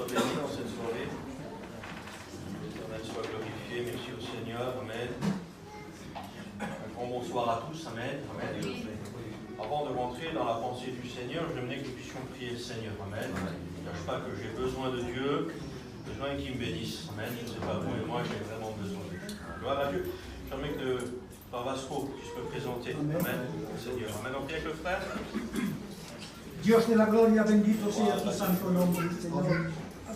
soit béni dans cette soirée. L'Éternel soit glorifié. Merci au Seigneur. Amen. Un grand bonsoir à tous. Amen. Amen. Avant de rentrer dans la pensée du Seigneur, j'aimerais que nous puissions prier le Seigneur. Amen. Je ne cache pas que j'ai besoin de Dieu, besoin qu'il me bénisse. Amen. Je ne sais pas vous, mais moi j'ai vraiment besoin de Dieu. Gloire à Dieu. J'aimerais que Frère Vasco puisse me présenter. Amen. Au Seigneur. Amen. On prie avec le frère. Dios de la gloria, bendito sea tu santo nombre, Señor.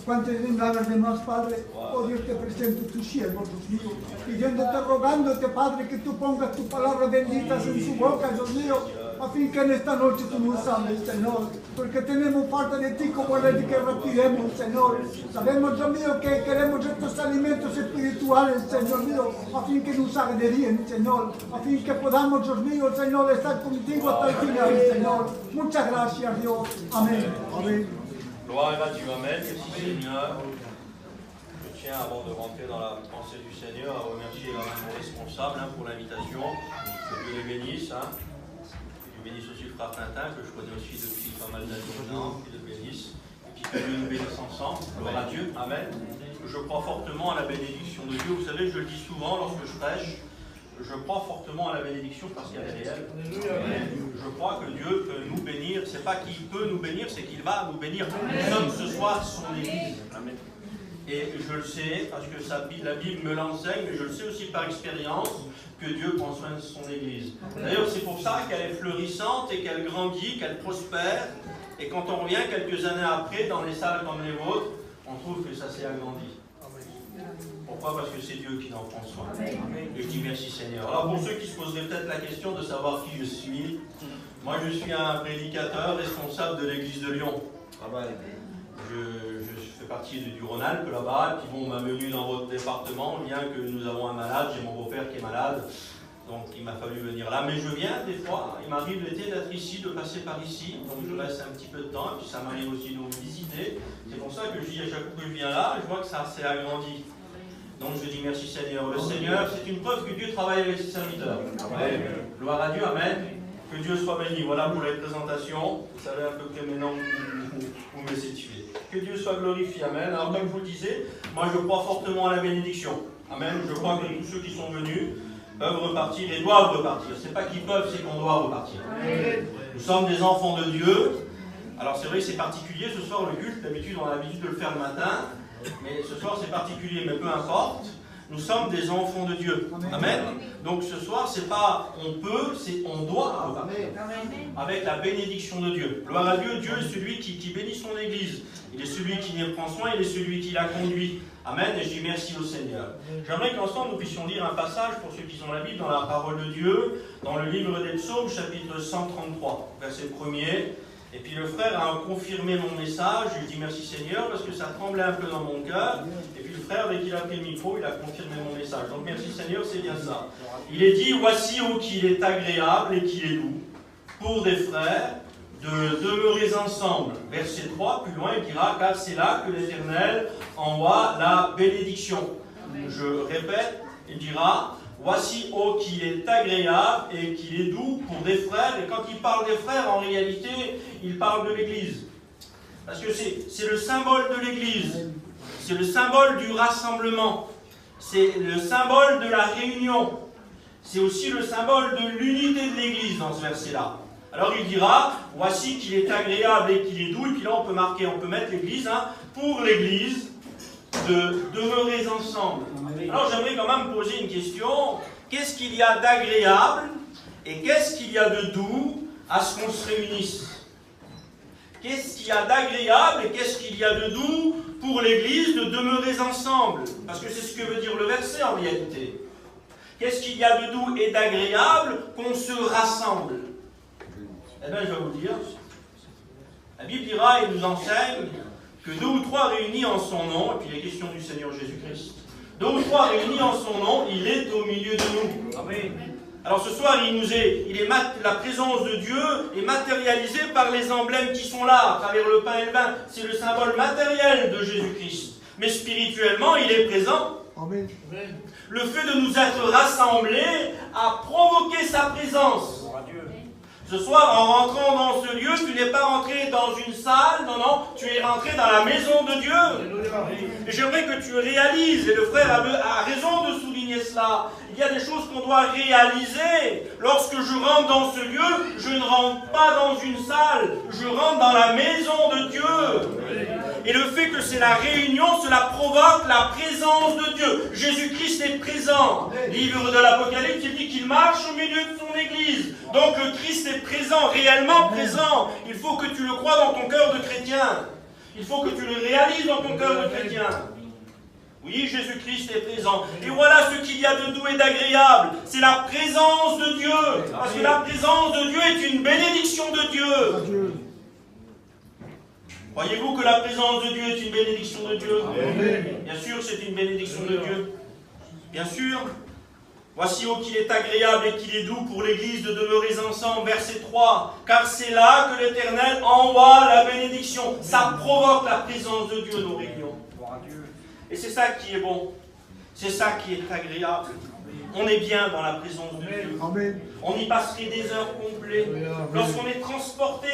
Cuántas vengadas de más, Padre, oh Dios, te presento tu siervo, Dios mío, pidiéndote, rogándote, Padre, que tú pongas tu palabra benditas en su boca, Dios mío, a fin que en esta noche tú nos hables, Señor, porque tenemos falta de ti como la de que retiremos, Señor. Sabemos, Dios mío, que queremos estos alimentos espirituales, Señor mío, a fin que nos haga de bien, Señor, a fin que podamos, Dios mío, Señor, estar contigo hasta el final, Señor. Muchas gracias, Dios. Amén. Amén. Gloire à Dieu, Amen. Merci Seigneur. Je tiens, avant de rentrer dans la pensée du Seigneur, à remercier nos responsables pour l'invitation. Que Dieu les bénisse. Que Dieu bénisse aussi le frère Tintin, que je connais aussi depuis pas mal d'années maintenant. Qu'il le bénisse. Et puis que Dieu nous bénisse ensemble. Gloire à Dieu, Amen. Je crois fortement à la bénédiction de Dieu. Vous savez, je le dis souvent lorsque je prêche. Je crois fortement à la bénédiction parce qu'elle est réelle. Je crois que Dieu peut nous bénir. C'est pas qu'il peut nous bénir, c'est qu'il va nous bénir. Nous sommes ce soir son Église. Et je le sais parce que la Bible me l'enseigne, mais je le sais aussi par expérience que Dieu prend soin de son Église. D'ailleurs, c'est pour ça qu'elle est fleurissante et qu'elle grandit, qu'elle prospère. Et quand on revient quelques années après dans les salles comme les vôtres, on trouve que ça s'est agrandi. Pourquoi? Parce que c'est Dieu qui en prend soin. Et je dis merci Seigneur. Alors pour ceux qui se poseraient peut-être la question de savoir qui je suis, moi je suis un prédicateur responsable de l'église de Lyon. Je fais partie du Rhône-Alpes là-bas, puis bon, on m'a venu dans votre département, bien que nous avons un malade, j'ai mon beau-père qui est malade, donc il m'a fallu venir là. Mais je viens des fois, il m'arrive l'été d'être ici, de passer par ici, donc je reste un petit peu de temps, et puis ça m'arrive aussi de vous visiter. C'est pour ça que je dis à chaque fois que je viens là, je vois que ça s'est agrandi. Donc je dis merci Seigneur. Le Seigneur, c'est une preuve que Dieu travaille avec ses serviteurs. Amen. Gloire à Dieu, Amen. Que Dieu soit béni. Voilà pour les présentations. Vous savez à peu près maintenant où vous me situez. Que Dieu soit glorifié, Amen. Alors comme je vous le disais, moi je crois fortement à la bénédiction. Amen. Je crois que tous ceux qui sont venus peuvent repartir et doivent repartir. C'est pas qu'ils peuvent, c'est qu'on doit repartir. Amen. Nous sommes des enfants de Dieu. Alors c'est vrai que c'est particulier ce soir le culte. D'habitude on a l'habitude de le faire le matin. Mais ce soir c'est particulier, mais peu importe, nous sommes des enfants de Dieu. Amen. Donc ce soir c'est pas on peut, c'est on doit repartir. Avec la bénédiction de Dieu. Gloire à Dieu, Dieu est celui qui bénit son Église. Il est celui qui y prend soin, il est celui qui la conduit. Amen. Et je dis merci au Seigneur. J'aimerais qu'ensemble nous puissions lire un passage pour ceux qui ont la Bible dans la parole de Dieu, dans le livre des Psaumes, chapitre 133, verset 1er. Et puis le frère a confirmé mon message, je lui dis merci Seigneur, parce que ça tremblait un peu dans mon cœur. Et puis le frère, dès qu'il a pris le micro, il a confirmé mon message. Donc merci Seigneur, c'est bien ça. Il est dit, voici ô qu'il est agréable et qu'il est doux, pour des frères, de demeurer ensemble. Verset 3, plus loin, il dira, car c'est là que l'Éternel envoie la bénédiction. Je répète, il dira, voici, ô qu'il est agréable et qu'il est doux pour des frères. Et quand il parle des frères, en réalité, il parle de l'Église. Parce que c'est le symbole de l'Église. C'est le symbole du rassemblement. C'est le symbole de la réunion. C'est aussi le symbole de l'unité de l'Église dans ce verset-là. Alors il dira, voici qu'il est agréable et qu'il est doux. Et puis là, on peut mettre l'Église, pour l'Église, de demeurer ensemble. Alors j'aimerais quand même poser une question. Qu'est-ce qu'il y a d'agréable et qu'est-ce qu'il y a de doux à ce qu'on se réunisse? Qu'est-ce qu'il y a d'agréable et qu'est-ce qu'il y a de doux pour l'Église de demeurer ensemble? Parce que c'est ce que veut dire le verset en réalité. Qu'est-ce qu'il y a de doux et d'agréable qu'on se rassemble? Eh bien je vais vous le dire. La Bible dira et nous enseigne que 2 ou 3 réunis en son nom, et puis les questions du Seigneur Jésus-Christ, 2 ou 3 réunis en son nom, il est au milieu de nous. Amen. Alors ce soir, la présence de Dieu est matérialisée par les emblèmes qui sont là, à travers le pain et le vin. C'est le symbole matériel de Jésus-Christ. Mais spirituellement, il est présent. Amen. Le fait de nous être rassemblés a provoqué sa présence. Ce soir, en rentrant dans ce lieu, tu n'es pas rentré dans une salle, non, non, tu es rentré dans la maison de Dieu. Et j'aimerais que tu réalises, et le frère a raison de souligner cela, il y a des choses qu'on doit réaliser. Lorsque je rentre dans ce lieu, je ne rentre pas dans une salle, je rentre dans la maison de Dieu. Et le fait que c'est la réunion, cela provoque la présence de Dieu. Jésus-Christ est présent. Livre de l'Apocalypse, il dit qu'il marche au milieu de son Église. Donc le Christ est présent, réellement présent. Il faut que tu le crois dans ton cœur de chrétien. Il faut que tu le réalises dans ton cœur de chrétien. Oui, Jésus-Christ est présent. Et voilà ce qu'il y a de doux et d'agréable. C'est la présence de Dieu. Parce que la présence de Dieu est une bénédiction de Dieu. Croyez-vous que la présence de Dieu est une bénédiction de Dieu? Bien sûr, c'est une bénédiction de Dieu. Bien sûr. Voici oh qu'il est agréable et qu'il est doux pour l'Église de demeurer ensemble. Verset 3. Car c'est là que l'Éternel envoie la bénédiction. Ça provoque la présence de Dieu, nos réunions. Et c'est ça qui est bon. C'est ça qui est agréable. On est bien dans la présence de Dieu. On y passerait des heures complètes. Lorsqu'on est transporté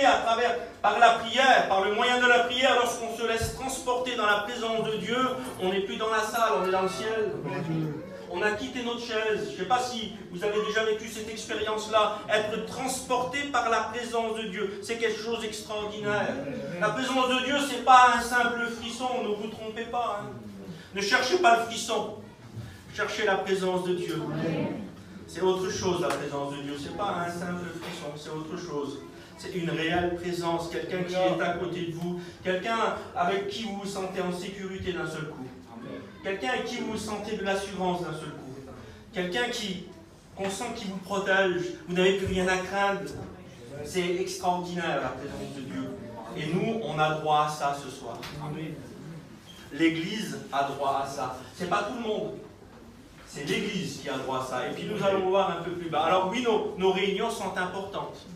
par la prière, par le moyen de la prière, lorsqu'on se laisse transporter dans la présence de Dieu, on n'est plus dans la salle, on est dans le ciel. On a quitté notre chaise. Je ne sais pas si vous avez déjà vécu cette expérience-là. Être transporté par la présence de Dieu, c'est quelque chose d'extraordinaire. La présence de Dieu, ce n'est pas un simple frisson, ne vous trompez pas. Hein. Ne cherchez pas le frisson. Cherchez la présence de Dieu. C'est autre chose, la présence de Dieu. Ce n'est pas un simple frisson, c'est autre chose. C'est une réelle présence, quelqu'un qui est à côté de vous, quelqu'un avec qui vous vous sentez en sécurité d'un seul coup. Quelqu'un avec qui vous vous sentez de l'assurance d'un seul coup. Quelqu'un qu'on sent qui vous protège. Vous n'avez plus rien à craindre. C'est extraordinaire, la présence de Dieu. Et nous, on a droit à ça ce soir. L'Église a droit à ça. Ce n'est pas tout le monde. C'est l'Église qui a droit à ça. Et puis nous allons voir un peu plus bas. Alors oui, nos réunions sont importantes.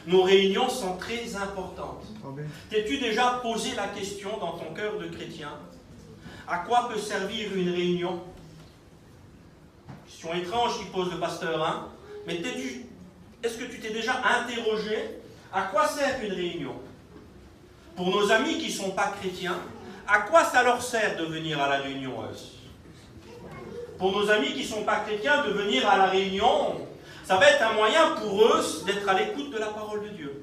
Nos réunions sont très importantes. T'es-tu déjà posé la question dans ton cœur de chrétien? À quoi peut servir une réunion? Question étrange qui pose le pasteur, hein? Mais est-ce que tu t'es déjà interrogé à quoi sert une réunion? Pour nos amis qui ne sont pas chrétiens, à quoi ça leur sert de venir à la réunion? Pour nos amis qui ne sont pas chrétiens, de venir à la réunion, ça va être un moyen pour eux d'être à l'écoute de la parole de Dieu.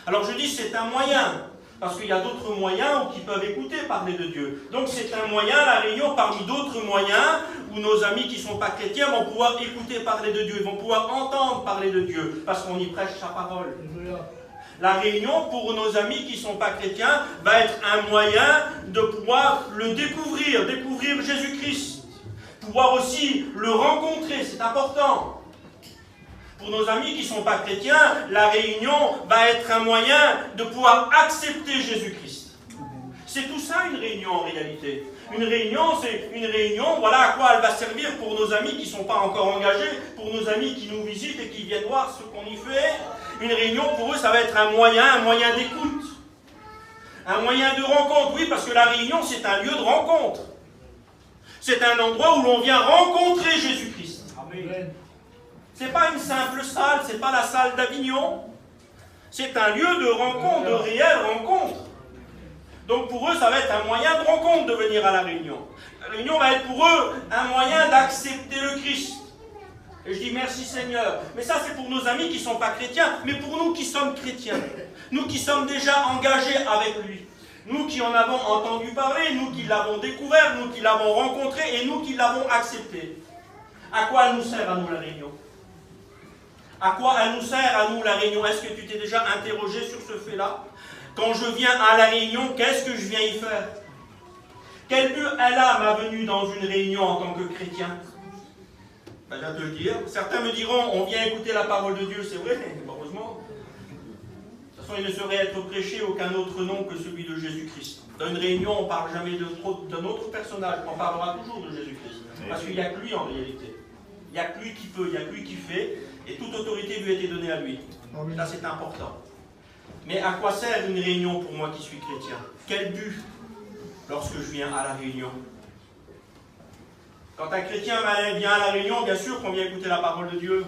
Alors je dis c'est un moyen, parce qu'il y a d'autres moyens qui peuvent écouter parler de Dieu. Donc c'est un moyen, la réunion, parmi d'autres moyens, où nos amis qui ne sont pas chrétiens vont pouvoir écouter parler de Dieu, ils vont pouvoir entendre parler de Dieu, parce qu'on y prêche sa parole. La réunion, pour nos amis qui ne sont pas chrétiens, va être un moyen de pouvoir le découvrir Jésus-Christ. Pouvoir aussi le rencontrer, c'est important. Pour nos amis qui ne sont pas chrétiens, la réunion va être un moyen de pouvoir accepter Jésus-Christ. C'est tout ça une réunion en réalité. Une réunion, c'est une réunion, voilà à quoi elle va servir pour nos amis qui ne sont pas encore engagés, pour nos amis qui nous visitent et qui viennent voir ce qu'on y fait. Une réunion, pour eux, ça va être un moyen d'écoute. Un moyen de rencontre, oui, parce que la réunion, c'est un lieu de rencontre. C'est un endroit où l'on vient rencontrer Jésus-Christ. Ce n'est pas une simple salle, ce n'est pas la salle d'Avignon. C'est un lieu de rencontre, de réelle rencontre. Donc pour eux, ça va être un moyen de rencontre de venir à la réunion. La réunion va être pour eux un moyen d'accepter le Christ. Et je dis merci Seigneur. Mais ça c'est pour nos amis qui ne sont pas chrétiens, mais pour nous qui sommes chrétiens. Nous qui sommes déjà engagés avec lui. Nous qui en avons entendu parler, nous qui l'avons découvert, nous qui l'avons rencontré et nous qui l'avons accepté. À quoi elle nous sert à nous la réunion? À quoi elle nous sert à nous la réunion? Est-ce que tu t'es déjà interrogé sur ce fait-là? Quand je viens à la réunion, qu'est-ce que je viens y faire? Quel but elle a ma venue dans une réunion en tant que chrétien? Ben, je viens te le dire. Certains me diront, on vient écouter la parole de Dieu, c'est vrai, heureusement. De toute façon, il ne saurait être prêché aucun autre nom que celui de Jésus-Christ. Dans une réunion, on ne parle jamais d'un autre personnage, on parlera toujours de Jésus-Christ. Parce qu'il n'y a que lui en réalité. Il n'y a que lui qui peut, il n'y a que lui qui fait, et toute autorité lui a été donnée à lui. Là, c'est important. Mais à quoi sert une réunion pour moi qui suis chrétien? Quel but lorsque je viens à la réunion? Quand un chrétien vient à la réunion, bien sûr qu'on vient écouter la parole de Dieu.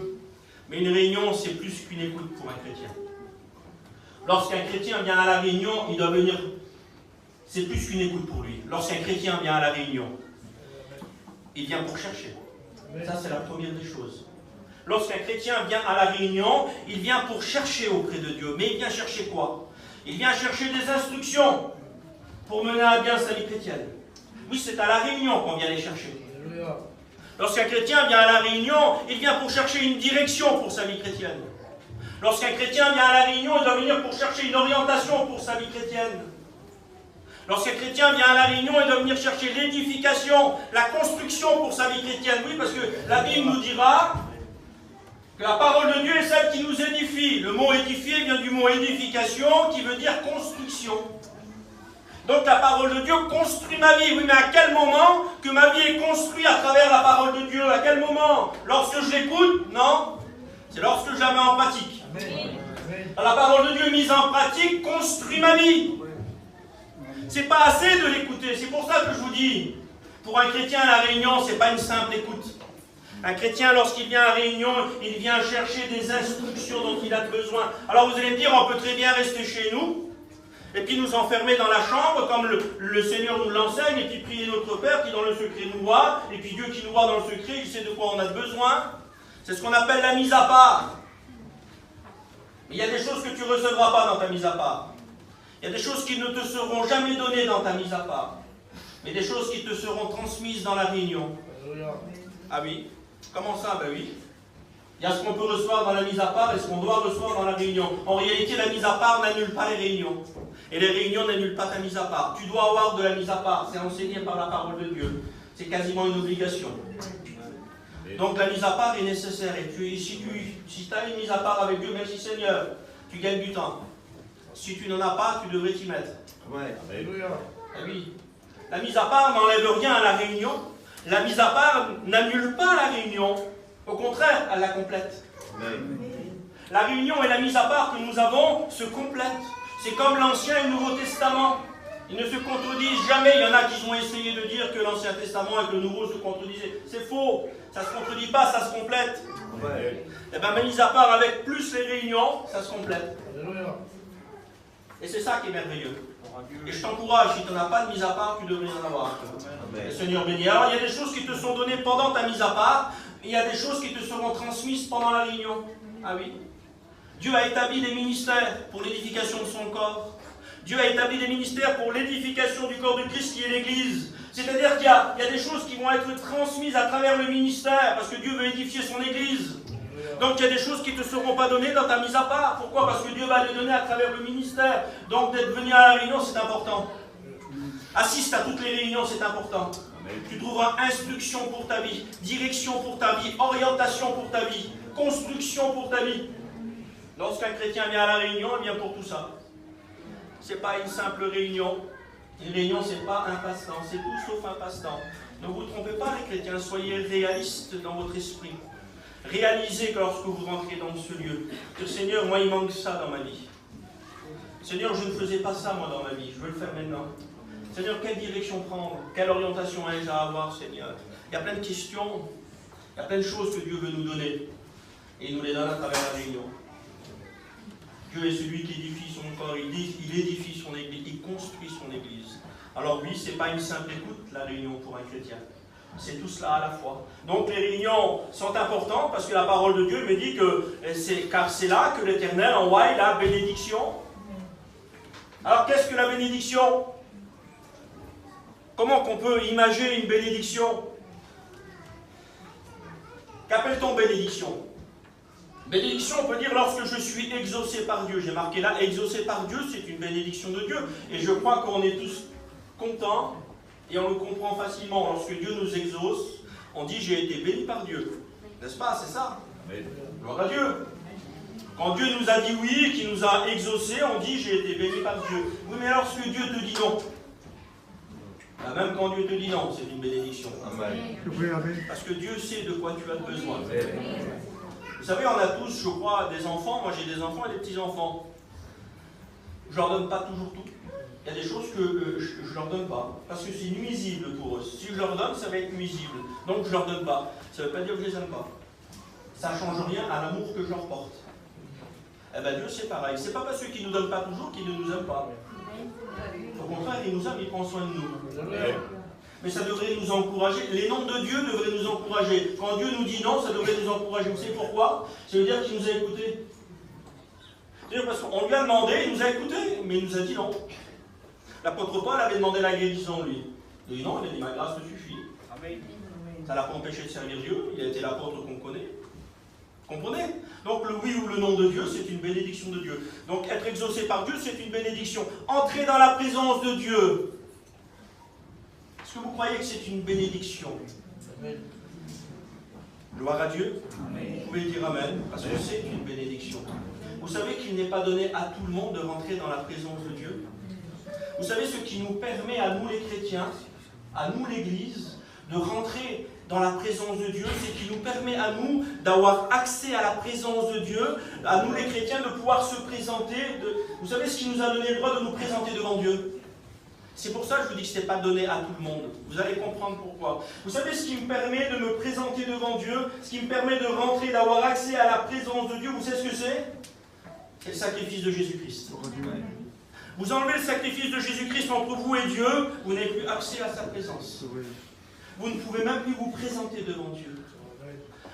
Mais une réunion, c'est plus qu'une écoute pour un chrétien. Lorsqu'un chrétien vient à la réunion, il doit venir... C'est plus qu'une écoute pour lui. Lorsqu'un chrétien vient à la réunion, il vient pour chercher. Ça, c'est la première des choses. Lorsqu'un chrétien vient à la réunion, il vient pour chercher auprès de Dieu. Mais il vient chercher quoi? Il vient chercher des instructions pour mener à bien sa vie chrétienne. Oui, c'est à la réunion qu'on vient les chercher. Lorsqu'un chrétien vient à la réunion, il vient pour chercher une direction pour sa vie chrétienne. Lorsqu'un chrétien vient à la réunion, il doit venir pour chercher une orientation pour sa vie chrétienne. Lorsqu'un chrétien vient à la réunion, il doit venir chercher l'édification, la construction pour sa vie chrétienne. Oui, parce que la Bible nous dira que la parole de Dieu est celle qui nous édifie. Le mot édifier vient du mot édification, qui veut dire construction. Donc la parole de Dieu construit ma vie. Oui, mais à quel moment que ma vie est construite à travers la parole de Dieu? À quel moment? Lorsque je l'écoute? Non. C'est lorsque je la mets en pratique. La parole de Dieu mise en pratique construit ma vie. C'est pas assez de l'écouter. C'est pour ça que je vous dis, pour un chrétien à la réunion, c'est pas une simple écoute. Un chrétien, lorsqu'il vient à la réunion, il vient chercher des instructions dont il a besoin. Alors vous allez me dire, on peut très bien rester chez nous, et puis nous enfermer dans la chambre, comme le Seigneur nous l'enseigne, et puis prier notre Père qui dans le secret nous voit, et puis Dieu qui nous voit dans le secret, il sait de quoi on a besoin. C'est ce qu'on appelle la mise à part. Mais il y a des choses que tu ne recevras pas dans ta mise à part. Il y a des choses qui ne te seront jamais données dans ta mise à part, mais des choses qui te seront transmises dans la réunion. Ah oui? Comment ça? Ben oui. Il y a ce qu'on peut recevoir dans la mise à part et ce qu'on doit recevoir dans la réunion. En réalité, la mise à part n'annule pas les réunions. Et les réunions n'annulent pas ta mise à part. Tu dois avoir de la mise à part. C'est enseigné par la parole de Dieu. C'est quasiment une obligation. Donc la mise à part est nécessaire. Et si tu as une mise à part avec Dieu, merci Seigneur, tu gagnes du temps. Si tu n'en as pas, tu devrais t'y mettre. Ouais. Eh oui. La mise à part n'enlève rien à la réunion. La mise à part n'annule pas la réunion. Au contraire, elle la complète. La réunion et la mise à part que nous avons se complètent. C'est comme l'Ancien et le Nouveau Testament. Ils ne se contredisent jamais. Il y en a qui ont essayé de dire que l'Ancien Testament et que le Nouveau se contredisaient. C'est faux. Ça ne se contredit pas, ça se complète. Et bien, ma mise à part avec plus les réunions, ça se complète. Et c'est ça qui est merveilleux. Et je t'encourage, si tu n'as pas de mise à part, tu devrais en avoir. Le Seigneur bénit. Alors, il y a des choses qui te sont données pendant ta mise à part, et il y a des choses qui te seront transmises pendant la réunion. Ah oui. Dieu a établi des ministères pour l'édification de son corps. Dieu a établi des ministères pour l'édification du corps de Christ qui est l'Église. C'est-à-dire qu'il y a des choses qui vont être transmises à travers le ministère, parce que Dieu veut édifier son Église. Donc il y a des choses qui ne te seront pas données dans ta mise à part. Pourquoi? Parce que Dieu va les donner à travers le ministère. Donc d'être venu à la réunion, c'est important. Assiste à toutes les réunions, c'est important. Tu trouveras instruction pour ta vie, direction pour ta vie, orientation pour ta vie, construction pour ta vie. Lorsqu'un chrétien vient à la réunion, il vient pour tout ça. Ce n'est pas une simple réunion. Une réunion, ce n'est pas un passe-temps. C'est tout sauf un passe-temps. Ne vous trompez pas, les chrétiens. Soyez réalistes dans votre esprit. Réalisez que lorsque vous rentrez dans ce lieu, que Seigneur, moi, il manque ça dans ma vie. Seigneur, je ne faisais pas ça, moi, dans ma vie. Je veux le faire maintenant. Seigneur, quelle direction prendre? Quelle orientation ai-je à avoir, Seigneur? Il y a plein de questions. Il y a plein de choses que Dieu veut nous donner. Et il nous les donne à travers la réunion. Dieu est celui qui édifie son corps. Il édifie son Église. Il construit son Église. Alors oui, ce n'est pas une simple écoute, la réunion, pour un chrétien. C'est tout cela à la fois. Donc les réunions sont importantes parce que la parole de Dieu me dit que car c'est là que l'Éternel envoie la bénédiction. Alors qu'est-ce que la bénédiction? Comment qu'on peut imaginer une bénédiction? Qu'appelle-t-on bénédiction? Bénédiction, on peut dire lorsque je suis exaucé par Dieu. J'ai marqué là, exaucé par Dieu, c'est une bénédiction de Dieu. Et je crois qu'on est tous contents et on le comprend facilement. Lorsque Dieu nous exauce, on dit j'ai été béni par Dieu. N'est-ce pas? C'est ça. Gloire à Dieu. Quand Dieu nous a dit oui, qu'il nous a exaucés, on dit j'ai été béni par Dieu. Oui, mais lorsque Dieu te dit non, même quand Dieu te dit non, c'est une bénédiction. Parce que Dieu sait de quoi tu as besoin. Vous savez, on a tous, je crois, des enfants. Moi, j'ai des enfants et des petits-enfants. Je ne leur donne pas toujours tout. Il y a des choses que je ne leur donne pas. Parce que c'est nuisible pour eux. Si je leur donne, ça va être nuisible. Donc, je ne leur donne pas. Ça ne veut pas dire que je ne les aime pas. ça ne change rien à l'amour que je leur porte. Eh bien Dieu c'est pareil. C'est pas parce qu'il ne nous donne pas toujours qu'il ne nous aime pas. Au contraire, il nous aime, il prend soin de nous. Mais ça devrait nous encourager. Les noms de Dieu devraient nous encourager. Quand Dieu nous dit non, ça devrait nous encourager. Vous savez pourquoi? Ça veut dire qu'il nous a écoutés. C'est-à-dire parce qu'on lui a demandé, il nous a écoutés, mais il nous a dit non. L'apôtre Paul avait demandé la guérison, lui. Il a dit non, il a dit ma grâce te suffit. Amen. Ça ne l'a pas empêché de servir Dieu. Il a été l'apôtre qu'on connaît. Comprenez? Donc le oui ou le non de Dieu, c'est une bénédiction de Dieu. Donc être exaucé par Dieu, c'est une bénédiction. Entrer dans la présence de Dieu. Est-ce que vous croyez que c'est une bénédiction? Amen. Gloire à Dieu. Amen. Vous pouvez dire Amen, parce que c'est une bénédiction. Vous savez qu'il n'est pas donné à tout le monde de rentrer dans la présence de Dieu. Vous savez ce qui nous permet à nous les chrétiens, à nous l'Église, de rentrer dans la présence de Dieu, c'est qu'il nous permet à nous d'avoir accès à la présence de Dieu, à nous les chrétiens de pouvoir se présenter. Vous savez ce qui nous a donné le droit de nous présenter devant Dieu? C'est pour ça que je vous dis que ce n'est pas donné à tout le monde. Vous allez comprendre pourquoi. Vous savez ce qui me permet de me présenter devant Dieu, ce qui me permet de rentrer, d'avoir accès à la présence de Dieu, vous savez ce que c'est? C'est le sacrifice de Jésus-Christ. Vous enlevez le sacrifice de Jésus-Christ entre vous et Dieu, vous n'avez plus accès à sa présence. Vous ne pouvez même plus vous présenter devant Dieu.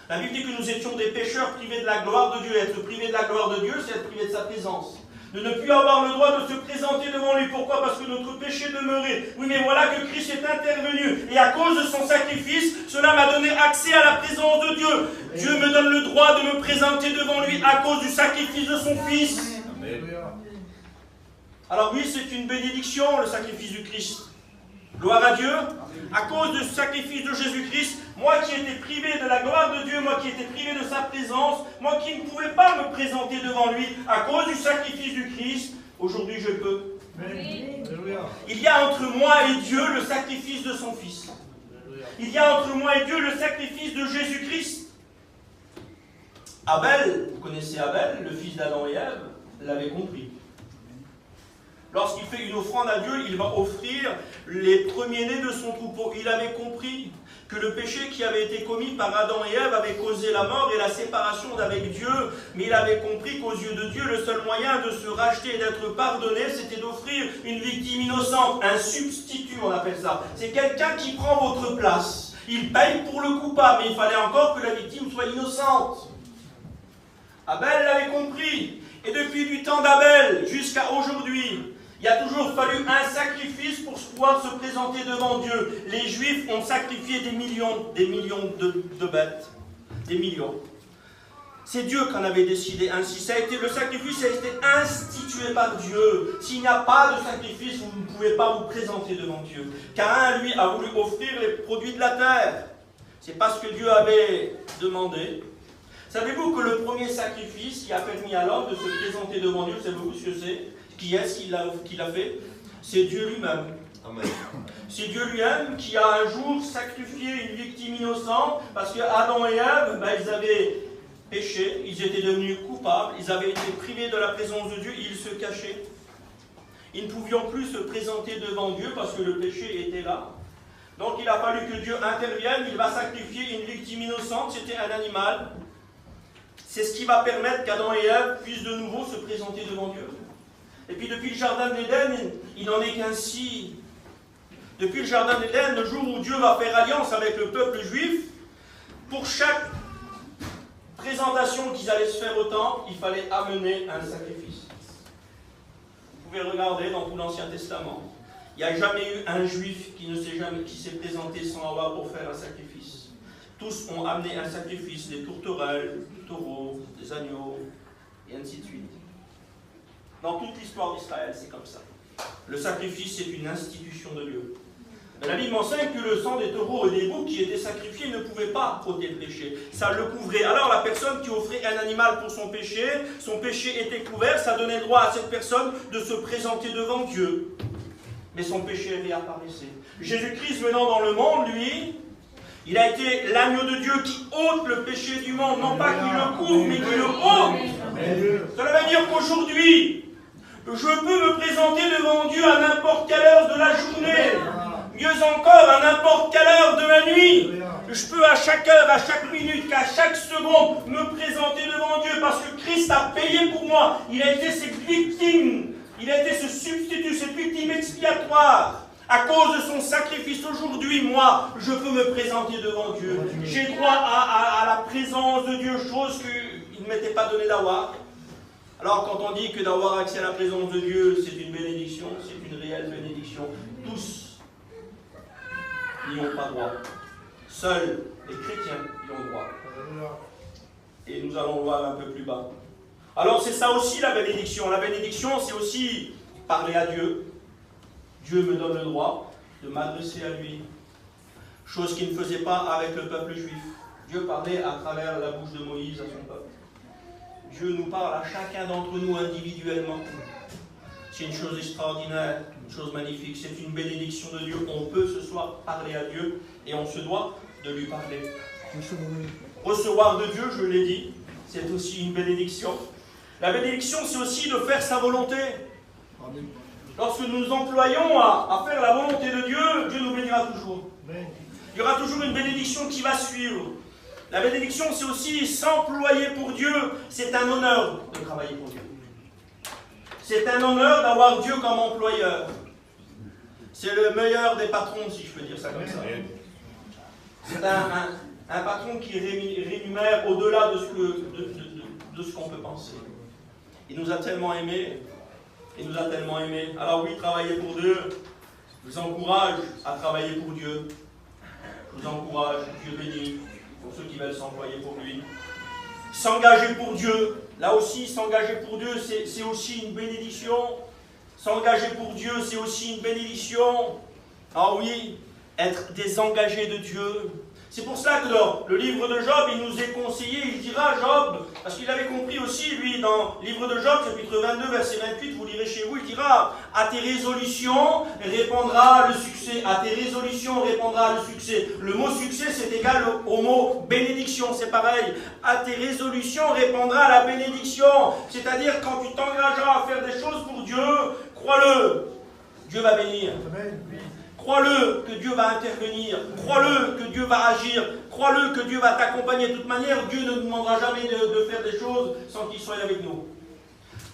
La Bible dit que nous étions des pécheurs privés de la gloire de Dieu. Être privé de la gloire de Dieu, c'est être privé de sa présence. De ne plus avoir le droit de se présenter devant lui. Pourquoi? Parce que notre péché demeurait. Oui, mais voilà que Christ est intervenu. Et à cause de son sacrifice, cela m'a donné accès à la présence de Dieu. Dieu me donne le droit de me présenter devant lui à cause du sacrifice de son Fils. Amen. Alors oui, c'est une bénédiction, le sacrifice du Christ. Gloire à Dieu. À cause du sacrifice de Jésus-Christ, moi qui étais privé de la gloire de Dieu, moi qui étais privé de sa présence, moi qui ne pouvais pas me présenter devant lui, à cause du sacrifice du Christ, aujourd'hui je peux. Il y a entre moi et Dieu le sacrifice de son Fils. Il y a entre moi et Dieu le sacrifice de Jésus-Christ. Abel, vous connaissez Abel, le fils d'Adam et Ève, l'avait compris. Lorsqu'il fait une offrande à Dieu, il va offrir les premiers-nés de son troupeau. Il avait compris que le péché qui avait été commis par Adam et Ève avait causé la mort et la séparation d'avec Dieu. Mais il avait compris qu'aux yeux de Dieu, le seul moyen de se racheter et d'être pardonné, c'était d'offrir une victime innocente. Un substitut, on appelle ça. C'est quelqu'un qui prend votre place. Il paye pour le coupable, mais il fallait encore que la victime soit innocente. Abel l'avait compris. Et depuis du temps d'Abel jusqu'à aujourd'hui, il a toujours fallu un sacrifice pour pouvoir se présenter devant Dieu. Les Juifs ont sacrifié des millions de bêtes. Des millions. C'est Dieu qui en avait décidé ainsi. Le sacrifice a été institué par Dieu. S'il n'y a pas de sacrifice, vous ne pouvez pas vous présenter devant Dieu. Caïn, lui, a voulu offrir les produits de la terre. C'est parce que Dieu avait demandé. Savez-vous que le premier sacrifice qui a permis à l'homme de se présenter devant Dieu, savez-vous ce que c'est? Qui est-ce qui l'a fait? C'est Dieu lui-même. C'est Dieu lui-même qui a un jour sacrifié une victime innocente parce que Adam et Ève, ils avaient péché, ils étaient devenus coupables, ils avaient été privés de la présence de Dieu, ils se cachaient. Ils ne pouvions plus se présenter devant Dieu parce que le péché était là. Donc il a fallu que Dieu intervienne, il va sacrifier une victime innocente, c'était un animal. C'est ce qui va permettre qu'Adam et Ève puissent de nouveau se présenter devant Dieu. Et puis depuis le jardin d'Éden, il n'en est qu'ainsi. Depuis le jardin d'Éden, le jour où Dieu va faire alliance avec le peuple juif, pour chaque présentation qu'ils allaient se faire au temple, il fallait amener un sacrifice. Vous pouvez regarder dans tout l'Ancien Testament. Il n'y a jamais eu un juif qui s'est présenté sans avoir offert un sacrifice. Tous ont amené un sacrifice, des tourterelles, des taureaux, des agneaux, et ainsi de suite. Dans toute l'histoire d'Israël, c'est comme ça. Le sacrifice, c'est une institution de Dieu. Mais la Bible m'enseigne que le sang des taureaux et des boucs qui étaient sacrifiés ne pouvait pas ôter le péché. Ça le couvrait. Alors la personne qui offrait un animal pour son péché était couvert, ça donnait le droit à cette personne de se présenter devant Dieu. Mais son péché réapparaissait. Jésus-Christ venant dans le monde, lui, il a été l'agneau de Dieu qui ôte le péché du monde. Non pas qu'il le couvre, mais qu'il le ôte. Cela veut dire qu'aujourd'hui, je peux me présenter devant Dieu à n'importe quelle heure de la journée. Mieux encore, à n'importe quelle heure de la nuit. je peux à chaque heure, à chaque minute, à chaque seconde me présenter devant Dieu parce que Christ a payé pour moi. Il a été cette victime, il a été ce substitut, cette victime expiatoire. À cause de son sacrifice aujourd'hui, moi, je peux me présenter devant Dieu. J'ai droit à la présence de Dieu, chose qu'il ne m'était pas donné d'avoir. Alors quand on dit que d'avoir accès à la présence de Dieu, c'est une bénédiction, c'est une réelle bénédiction, tous n'y ont pas droit. Seuls les chrétiens y ont droit. Et nous allons voir un peu plus bas. Alors c'est ça aussi la bénédiction. La bénédiction, c'est aussi parler à Dieu. Dieu me donne le droit de m'adresser à lui. Chose qu'il ne faisait pas avec le peuple juif. Dieu parlait à travers la bouche de Moïse à son peuple. Dieu nous parle à chacun d'entre nous individuellement. C'est une chose extraordinaire, une chose magnifique. C'est une bénédiction de Dieu. On peut ce soir parler à Dieu et on se doit de lui parler. Recevoir de Dieu, je l'ai dit, c'est aussi une bénédiction. La bénédiction, c'est aussi de faire sa volonté. Lorsque nous nous employons à faire la volonté de Dieu, Dieu nous bénira toujours. Il y aura toujours une bénédiction qui va suivre. La bénédiction, c'est aussi s'employer pour Dieu. C'est un honneur de travailler pour Dieu. C'est un honneur d'avoir Dieu comme employeur. C'est le meilleur des patrons, si je peux dire ça comme ça. C'est un patron qui rémunère au-delà de ce qu'on peut penser. Il nous a tellement aimés. Il nous a tellement aimés. Alors oui, travailler pour Dieu. Je vous encourage à travailler pour Dieu. Je vous encourage, Dieu bénit, pour ceux qui veulent s'employer pour lui. S'engager pour Dieu. Là aussi, s'engager pour Dieu, c'est aussi une bénédiction. S'engager pour Dieu, c'est aussi une bénédiction. Ah oui, être des engagés de Dieu. C'est pour ça que dans le livre de Job, il nous est conseillé, il dira, Job, parce qu'il avait compris aussi, lui, dans le livre de Job, chapitre 22, verset 28, vous lirez chez vous, il dira, à tes résolutions répondra le succès. À tes résolutions répondra le succès. Le mot succès, c'est égal au mot bénédiction, c'est pareil. À tes résolutions répondra la bénédiction. C'est-à-dire, quand tu t'engageras à faire des choses pour Dieu, crois-le, Dieu va bénir. Amen. Crois-le que Dieu va intervenir. Crois-le que Dieu va agir. Crois-le que Dieu va t'accompagner. De toute manière, Dieu ne nous demandera jamais de faire des choses sans qu'il soit avec nous.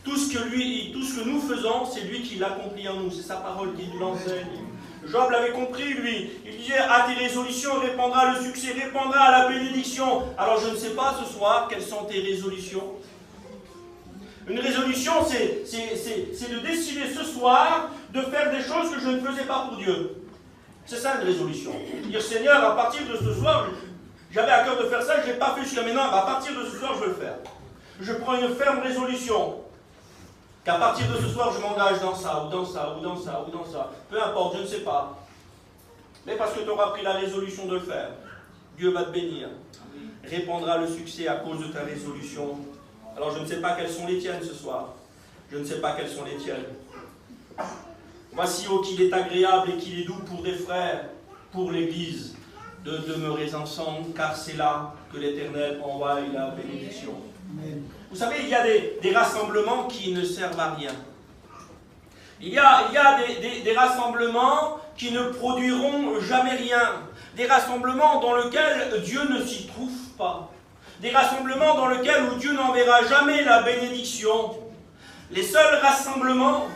Tout ce que nous faisons, c'est lui qui l'accomplit en nous. C'est sa parole qui nous l'enseigne. Job l'avait compris, lui. Il disait, à tes résolutions répondra le succès, répondra à la bénédiction. Alors je ne sais pas ce soir quelles sont tes résolutions. Une résolution, c'est de décider ce soir de faire des choses que je ne faisais pas pour Dieu. C'est ça une résolution. Dire, Seigneur, à partir de ce soir, j'avais à cœur de faire ça, je ne l'ai pas fait jusqu'à maintenant, à partir de ce soir, je vais le faire. Je prends une ferme résolution qu'à partir de ce soir, je m'engage dans ça, ou dans ça, ou dans ça, ou dans ça. Peu importe, je ne sais pas. Mais parce que tu auras pris la résolution de le faire, Dieu va te bénir. Répondra le succès à cause de ta résolution. Alors je ne sais pas quelles sont les tiennes ce soir. Je ne sais pas quelles sont les tiennes. Voici, oh, qu'il est agréable et qu'il est doux pour des frères, pour l'Église, de demeurer ensemble, car c'est là que l'Éternel envoie la bénédiction. Vous savez, il y a des rassemblements qui ne servent à rien. Il y a des rassemblements qui ne produiront jamais rien. Des rassemblements dans lesquels Dieu ne s'y trouve pas. Des rassemblements dans lesquels où Dieu n'enverra jamais la bénédiction. Les seuls rassemblements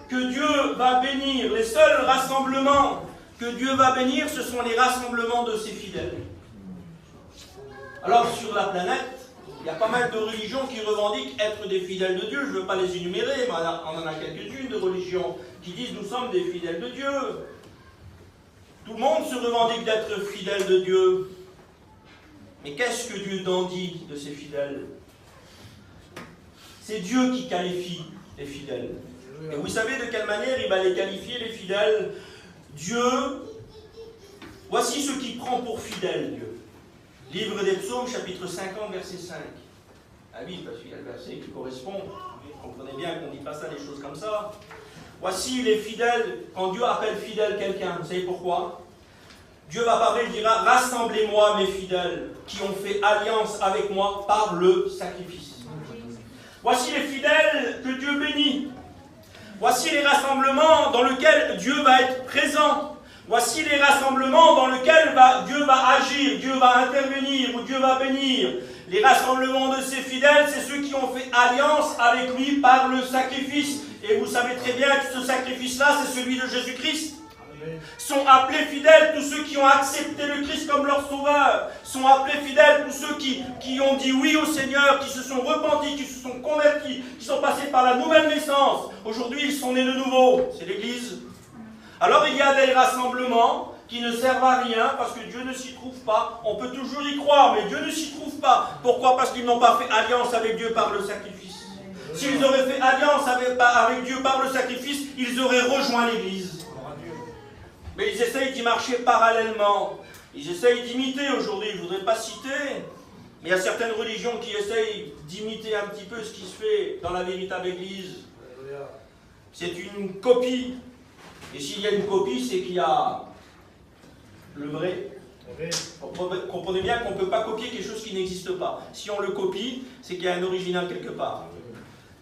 que Dieu va bénir, les seuls rassemblements que Dieu va bénir, ce sont les rassemblements de ses fidèles. Alors sur la planète, il y a pas mal de religions qui revendiquent être des fidèles de Dieu. Je ne veux pas les énumérer, mais on en a quelques-unes de religions qui disent nous sommes des fidèles de Dieu. Tout le monde se revendique d'être fidèle de Dieu. Mais qu'est-ce que Dieu en dit de ses fidèles? C'est Dieu qui qualifie les fidèles. Et vous savez de quelle manière il va les qualifier, les fidèles? Dieu, voici ce qu'il prend pour fidèle, Dieu. Livre des Psaumes, chapitre 50, verset 5. Ah oui, parce qu'il y a le verset qui correspond. Vous comprenez bien qu'on ne dit pas ça, des choses comme ça. Voici les fidèles, quand Dieu appelle fidèle quelqu'un, vous savez pourquoi? Dieu va parler, il dira, rassemblez-moi mes fidèles qui ont fait alliance avec moi par le sacrifice. Voici les fidèles que Dieu bénit. Voici les rassemblements dans lesquels Dieu va être présent. Voici les rassemblements dans lesquels Dieu va agir, Dieu va intervenir, ou Dieu va bénir. Les rassemblements de ses fidèles, c'est ceux qui ont fait alliance avec lui par le sacrifice. Et vous savez très bien que ce sacrifice-là, c'est celui de Jésus-Christ. Sont appelés fidèles tous ceux qui ont accepté le Christ comme leur sauveur. Sont appelés fidèles tous ceux qui ont dit oui au Seigneur, qui se sont repentis, qui se sont convertis, qui sont passés par la nouvelle naissance. Aujourd'hui, ils sont nés de nouveau. C'est l'Église. Alors il y a des rassemblements qui ne servent à rien parce que Dieu ne s'y trouve pas. On peut toujours y croire, mais Dieu ne s'y trouve pas. Pourquoi? Parce qu'ils n'ont pas fait alliance avec Dieu par le sacrifice. S'ils auraient fait alliance avec Dieu par le sacrifice, ils auraient rejoint l'Église. Mais ils essayent d'y marcher parallèlement. Ils essayent d'imiter aujourd'hui. Je ne voudrais pas citer, mais il y a certaines religions qui essayent d'imiter un petit peu ce qui se fait dans la véritable Église. C'est une copie. Et s'il y a une copie, c'est qu'il y a le vrai. Comprenez bien qu'on ne peut pas copier quelque chose qui n'existe pas. Si on le copie, c'est qu'il y a un original quelque part.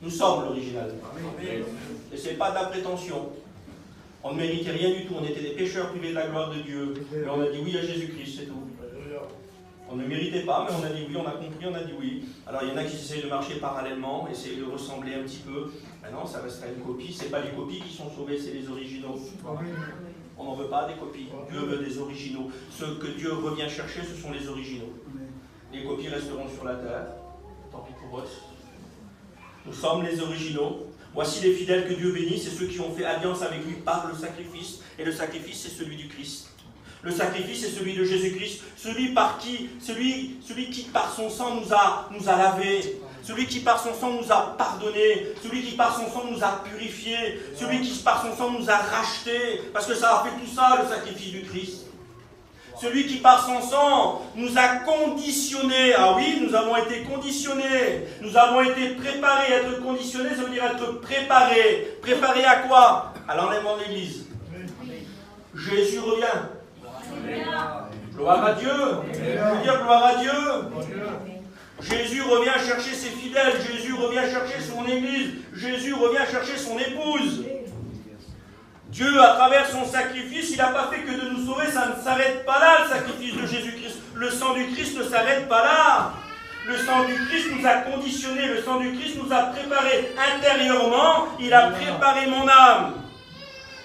Nous sommes l'original. Et ce n'est pas de la prétention. On ne méritait rien du tout. On était des pécheurs privés de la gloire de Dieu. Mais on a dit oui à Jésus-Christ, c'est tout. On ne méritait pas, mais on a dit oui, on a compris, on a dit oui. Alors il y en a qui essayent de marcher parallèlement, essayent de ressembler un petit peu. Maintenant, ça restera une copie. Ce n'est pas les copies qui sont sauvées, c'est les originaux. On n'en veut pas des copies. Dieu veut des originaux. Ce que Dieu revient chercher, ce sont les originaux. Les copies resteront sur la terre. Tant pis pour eux. Nous sommes les originaux. Voici les fidèles que Dieu bénit, c'est ceux qui ont fait alliance avec lui par le sacrifice. Et le sacrifice, c'est celui du Christ. Le sacrifice, c'est celui de Jésus-Christ, celui qui par son sang nous a lavés, celui qui par son sang nous a pardonnés, celui qui par son sang nous a purifiés, celui qui par son sang nous a rachetés, parce que ça a fait tout ça, le sacrifice du Christ. Celui qui par son sang nous a conditionnés. Ah oui, nous avons été conditionnés. Nous avons été préparés. Être conditionnés, ça veut dire être préparés. Préparés à quoi? À l'enlèvement de l'Église. Jésus revient. Gloire à Dieu. Je veux dire gloire à Dieu. Jésus revient chercher ses fidèles. Jésus revient chercher son Église. Jésus revient chercher son épouse. Dieu, à travers son sacrifice, il n'a pas fait que de nous sauver, ça ne s'arrête pas là, le sacrifice de Jésus-Christ. Le sang du Christ ne s'arrête pas là. Le sang du Christ nous a conditionnés, le sang du Christ nous a préparés intérieurement, il a préparé mon âme.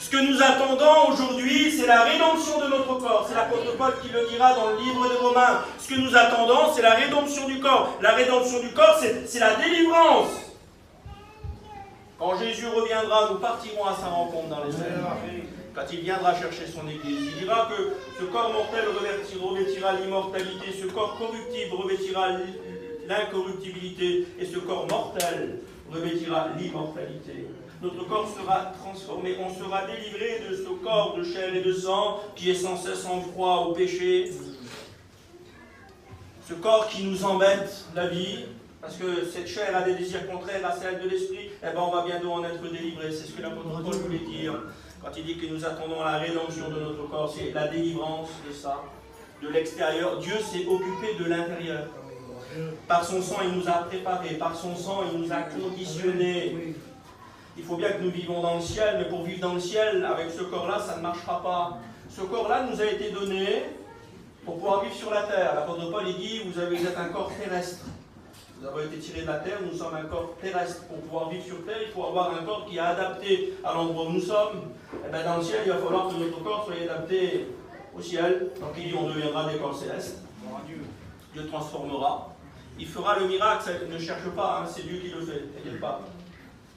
Ce que nous attendons aujourd'hui, c'est la rédemption de notre corps. C'est l'apôtre Paul qui le dira dans le livre de Romains. Ce que nous attendons, c'est la rédemption du corps. La rédemption du corps, c'est la délivrance. Quand Jésus reviendra, nous partirons à sa rencontre dans les airs. Quand il viendra chercher son Église, il dira que ce corps mortel revêtira l'immortalité, ce corps corruptible revêtira l'incorruptibilité, et ce corps mortel revêtira l'immortalité. Notre corps sera transformé, on sera délivré de ce corps de chair et de sang qui est sans cesse en proie au péché. Ce corps qui nous embête la vie, parce que cette chair a des désirs contraires à celle de l'esprit, eh bien on va bientôt en être délivré. C'est ce que l'apôtre Paul voulait dire quand il dit que nous attendons la rédemption de notre corps. C'est la délivrance de ça, de l'extérieur. Dieu s'est occupé de l'intérieur. Par son sang, il nous a préparés. Par son sang, il nous a conditionnés. Il faut bien que nous vivons dans le ciel, mais pour vivre dans le ciel, avec ce corps-là, ça ne marchera pas. Ce corps-là nous a été donné pour pouvoir vivre sur la terre. L'apôtre Paul, il dit, vous êtes un corps terrestre. Nous avons été tirés de la terre, nous sommes un corps terrestre. Pour pouvoir vivre sur terre, il faut avoir un corps qui est adapté à l'endroit où nous sommes. Et bien dans le ciel, il va falloir que notre corps soit adapté au ciel. Donc il dit, on deviendra des corps célestes. Dieu transformera. Il fera le miracle, ça ne cherche pas, hein, c'est Dieu qui le fait, t'inquiète pas.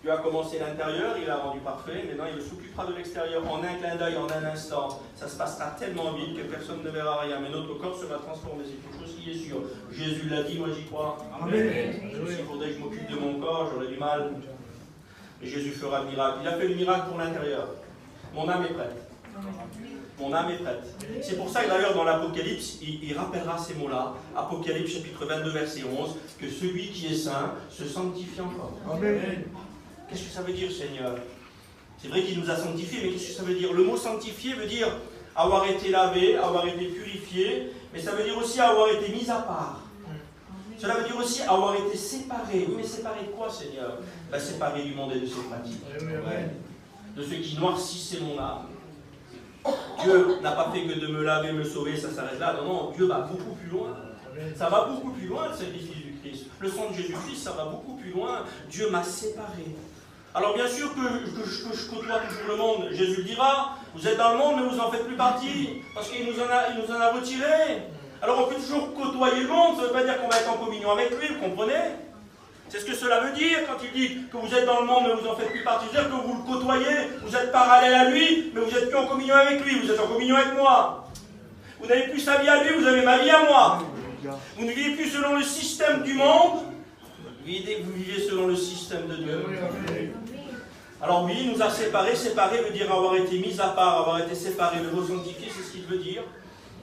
Dieu a commencé l'intérieur, il l'a rendu parfait, maintenant il s'occupera de l'extérieur en un clin d'œil, en un instant. Ça se passera tellement vite que personne ne verra rien, mais notre corps sera transformé, c'est quelque chose qui est sûr. Jésus l'a dit, moi j'y crois. Amen. S'il faudrait que je m'occupe de mon corps, j'aurais du mal. Et Jésus fera le miracle. Il a fait le miracle pour l'intérieur. Mon âme est prête. Mon âme est prête. C'est pour ça que d'ailleurs dans l'Apocalypse, il rappellera ces mots-là. Apocalypse chapitre 22, verset 11, que celui qui est saint se sanctifie encore. Amen. Qu'est-ce que ça veut dire, Seigneur? C'est vrai qu'il nous a sanctifiés, mais qu'est-ce que ça veut dire? Le mot sanctifié veut dire avoir été lavé, avoir été purifié, mais ça veut dire aussi avoir été mis à part. Cela veut dire aussi avoir été séparé. Oui, mais séparé de quoi, Seigneur? Ben, séparé du monde et de ses pratiques. De ce qui noircissait mon âme. Dieu n'a pas fait que de me laver, me sauver, ça s'arrête là. Non, non, Dieu va beaucoup plus loin. Ça va beaucoup plus loin, le sacrifice du Christ. Le sang de Jésus-Christ, ça va beaucoup plus loin. Dieu m'a séparé. Alors bien sûr que je côtoie toujours le monde. Jésus le dira, vous êtes dans le monde, mais vous n'en faites plus partie. Parce qu'il nous en a retirés. Alors on peut toujours côtoyer le monde, ça ne veut pas dire qu'on va être en communion avec lui, vous comprenez? C'est ce que cela veut dire quand il dit que vous êtes dans le monde, mais vous n'en faites plus partie. C'est-à-dire que vous le côtoyez, vous êtes parallèle à lui, mais vous n'êtes plus en communion avec lui, vous êtes en communion avec moi. Vous n'avez plus sa vie à lui, vous avez ma vie à moi. Vous ne vivez plus selon le système du monde, vous vivez selon le système de Dieu. Alors oui, il nous a séparés. Séparés veut dire avoir été mis à part, avoir été séparé, le mot sanctifié, c'est ce qu'il veut dire.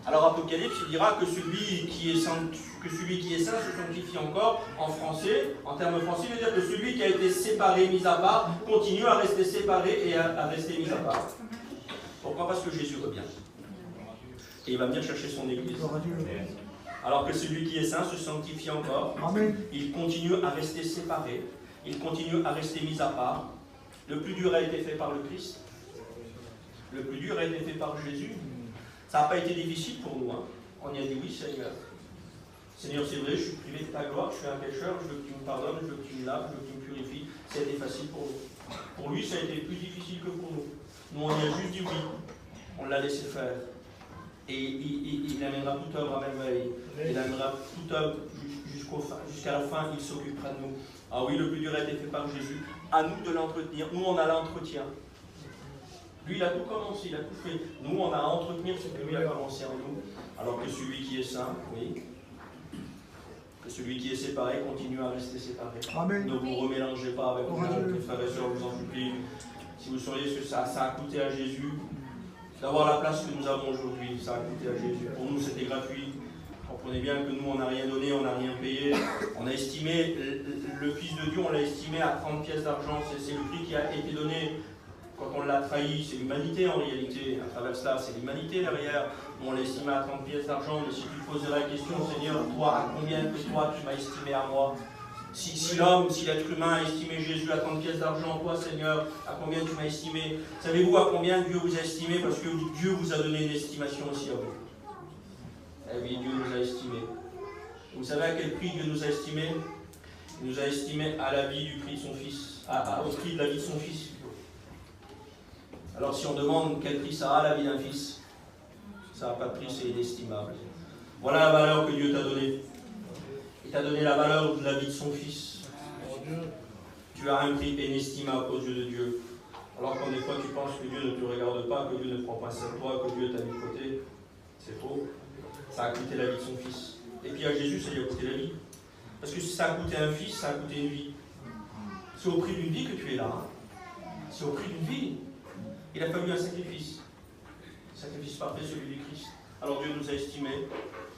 Alors Apocalypse, il dira que celui qui est saint se sanctifie encore. En français, en termes français, il veut dire que celui qui a été séparé, mis à part, continue à rester séparé et à rester mis à part. Pourquoi? Parce que Jésus revient. Et il va venir chercher son Église. Alors que celui qui est saint se sanctifie encore. Amen. Il continue à rester séparé. Il continue à rester mis à part. Le plus dur a été fait par le Christ. Le plus dur a été fait par Jésus. Ça n'a pas été difficile pour nous. Hein. On y a dit oui, Seigneur. Seigneur, c'est vrai, je suis privé de ta gloire, je suis un pécheur, je veux que tu me pardonnes, je veux que tu me laves, je veux que tu me purifies. Ça a été facile pour nous. Pour lui, ça a été plus difficile que pour nous. Nous, on y a juste dit oui. On l'a laissé faire. Et il amènera toute œuvre à merveille. Il amènera toute œuvre jusqu'à la fin, il s'occupera de nous. Ah oui, le plus dur a été fait par Jésus. À nous de l'entretenir. Nous, on a l'entretien. Lui, il a tout commencé, il a tout fait. Nous, on a à entretenir ce que lui a commencé en nous. Alors que celui qui est saint, oui, que celui qui est séparé continue à rester séparé. Amen. Ne vous remélangez pas avec le monde, les frères et sœurs, je vous en supplie. Si vous sauriez ce que ça a coûté à Jésus, d'avoir la place que nous avons aujourd'hui, ça a coûté à Jésus. Pour nous, c'était gratuit. Comprenez bien que nous, on n'a rien donné, on n'a rien payé. On a estimé, le Fils de Dieu, on l'a estimé à 30 pièces d'argent. C'est le prix qui a été donné. Quand on l'a trahi, c'est l'humanité en réalité. À travers cela, c'est l'humanité derrière. On l'a estimé à 30 pièces d'argent. Mais si tu posais la question, Seigneur, toi, à combien que toi tu m'as estimé à moi? Si l'homme, si l'être humain a estimé Jésus à 30 pièces d'argent, toi, Seigneur, à combien tu m'as estimé? Savez-vous à combien Dieu vous a estimé? Parce que Dieu vous a donné une estimation aussi à vous. Eh oui, Dieu nous a estimés. Vous savez à quel prix Dieu nous a estimés? Il nous a estimés à la vie du prix de son Fils, au prix de la vie de son Fils. Alors si on demande quel prix ça a, la vie d'un fils, ça n'a pas de prix, c'est inestimable. Voilà la valeur que Dieu t'a donnée. Il t'a donné la valeur de la vie de son Fils. Tu as un prix inestimable aux yeux de Dieu. Alors quand des fois tu penses que Dieu ne te regarde pas, que Dieu ne prend pas soin de toi, que Dieu t'a mis de côté, c'est faux. Ça a coûté la vie de son Fils. Et puis à Jésus, ça lui a coûté la vie. Parce que si ça a coûté un fils, ça a coûté une vie. C'est au prix d'une vie que tu es là. Hein. C'est au prix d'une vie. Il a fallu un sacrifice. Sacrifice parfait, celui du Christ. Alors Dieu nous a estimés,